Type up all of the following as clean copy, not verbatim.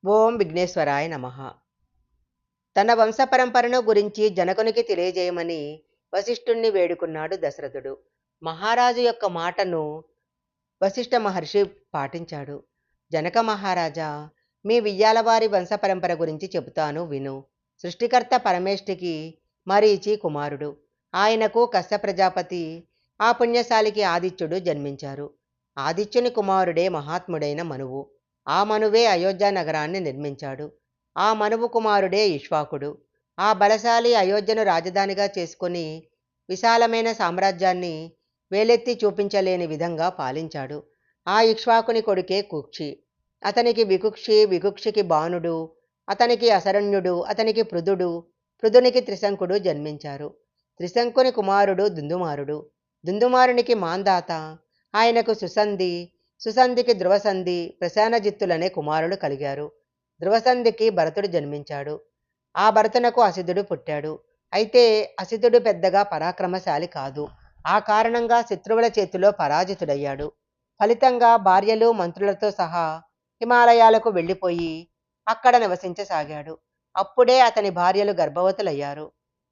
ఓం విఘ్నేశ్వరాయ నమః. తన వంశపరంపరను గురించి జనకునికి తెలియజేయమని వశిష్ఠుణ్ణి వేడుకున్నాడు దశరథుడు. మహారాజు యొక్క మాటను వశిష్ఠ మహర్షి పాటించాడు. జనక మహారాజా, మీ వియ్యాలవారి వంశపరంపర గురించి చెబుతాను విను. సృష్టికర్త పరమేష్ఠికి మరీచి కుమారుడు. ఆయనకు కశ్య ప్రజాపతి, ఆ పుణ్యశాలికి ఆదిత్యుడు జన్మించారు. ఆదిత్యుని కుమారుడే మహాత్ముడైన మనువు. ఆ మనువే అయోధ్య నగరాన్ని నిర్మించాడు. ఆ మనువు కుమారుడే ఇక్ష్వాకుడు. ఆ బలశాలి అయోధ్యను రాజధానిగా చేసుకుని విశాలమైన సామ్రాజ్యాన్ని వేలెత్తి చూపించలేని విధంగా పాలించాడు. ఆ ఇక్ష్వాకుని కొడుకే కుక్షి. అతనికి వికుక్షి, వికుక్షికి బాణుడు, అతనికి అసరణ్యుడు, అతనికి పృథుడు, పృథునికి త్రిశంకుడు జన్మించారు. త్రిశంకుని కుమారుడు దుందుమారుడు. దుందుమారునికి మాందాత, ఆయనకు సుసంధి, సుసంధికి ధ్రువసంధి, ప్రశానజిత్తులనే కుమారులు కలిగారు. ధ్రువసంధికి భరతుడు జన్మించాడు. ఆ భరతునకు అసిధుడు పుట్టాడు. అయితే అసిధుడు పెద్దగా పరాక్రమశాలి కాదు. ఆ కారణంగా శత్రువుల చేతిలో పరాజితుడయ్యాడు. ఫలితంగా భార్యలు మంత్రులతో సహా హిమాలయాలకు వెళ్ళిపోయి అక్కడ నివసించసాగాడు. అప్పుడే అతని భార్యలు గర్భవతులయ్యారు.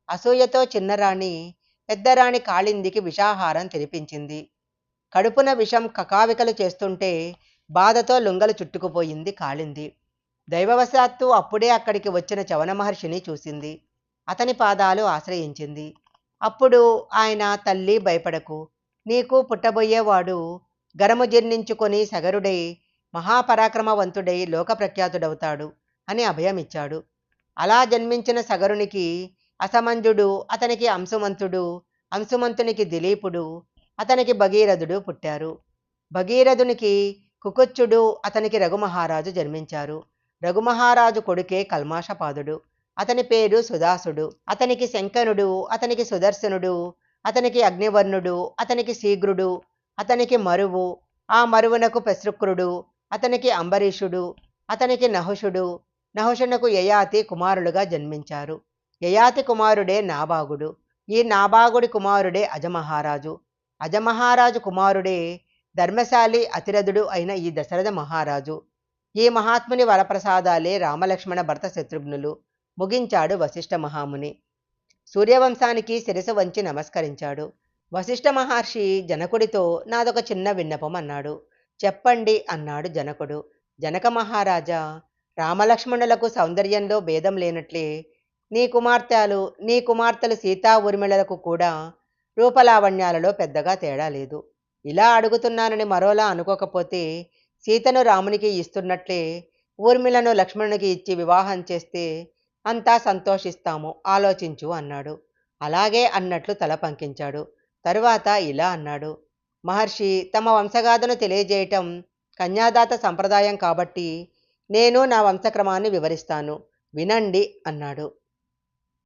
అసూయతో చిన్నరాణి పెద్దరాణి కాళిందికి విషాహారం తినిపించింది. కడుపున విషం కకావికలు చేస్తుంటే బాధతో లుంగలు చుట్టుకుపోయింది కాళింది. దైవవశాత్తు అప్పుడే అక్కడికి వచ్చిన చవన మహర్షిని చూసింది. అతని పాదాలు ఆశ్రయించింది. అప్పుడు ఆయన, తల్లి భయపడకు, నీకు పుట్టబోయేవాడు గరము జీర్ణించుకొని సగరుడై మహాపరాక్రమవంతుడై లోకప్రఖ్యాతుడవుతాడు అని అభయమిచ్చాడు. అలా జన్మించిన సగరునికి అసమంజుడు, అతనికి అంశుమంతుడు, అంశుమంతునికి దిలీపుడు, అతనికి భగీరథుడు పుట్టారు. భగీరథునికి కుకుచ్చుడు, అతనికి రఘుమహారాజు జన్మించారు. రఘుమహారాజు కొడుకే కల్మాషపాదుడు. అతని పేరు సుదాసుడు. అతనికి శంకనుడు, అతనికి సుదర్శనుడు, అతనికి అగ్నివర్ణుడు, అతనికి శీఘ్రుడు, అతనికి మరువు, ఆ మరువునకు పెశృక్రుడు, అతనికి అంబరీషుడు, అతనికి నహుషుడు, నహుషునకు యయాతి కుమారులుగా జన్మించారు. యయాతి కుమారుడే నాభాగుడు. ఈ నాభాగుడి కుమారుడే అజమహారాజు. అజమహారాజు కుమారుడే ధర్మశాలి అతిరథుడు అయిన ఈ దశరథ మహారాజు. ఈ మహాత్ముని వరప్రసాదాలే రామలక్ష్మణ భరత శత్రుఘ్నులు, ముగించాడు వశిష్ఠ మహాముని. సూర్యవంశానికి శిరసు వంచి నమస్కరించాడు. వశిష్ఠ మహర్షి జనకుడితో నాదొక చిన్న విన్నపం అన్నాడు. చెప్పండి అన్నాడు జనకుడు. జనక మహారాజా, రామలక్ష్మణులకు సౌందర్యంలో భేదం లేనట్లే నీ కుమార్తెలు సీతా ఊర్మిళలకు కూడా రూపలావణ్యాలలో పెద్దగా తేడా లేదు. ఇలా అడుగుతున్నానని మరోలా అనుకోకపోతే సీతను రామునికి ఇస్తున్నట్లే ఊర్మిళను లక్ష్మణునికి ఇచ్చి వివాహం చేస్తే అంతా సంతోషిస్తాము, ఆలోచించు అన్నాడు. అలాగే అన్నట్లు తల పంకించాడు. తరువాత ఇలా అన్నాడు. మహర్షి, తమ వంశగాథను తెలియజేయటం కన్యాదాత సంప్రదాయం కాబట్టి నేను నా వంశక్రమాన్ని వివరిస్తాను, వినండి అన్నాడు.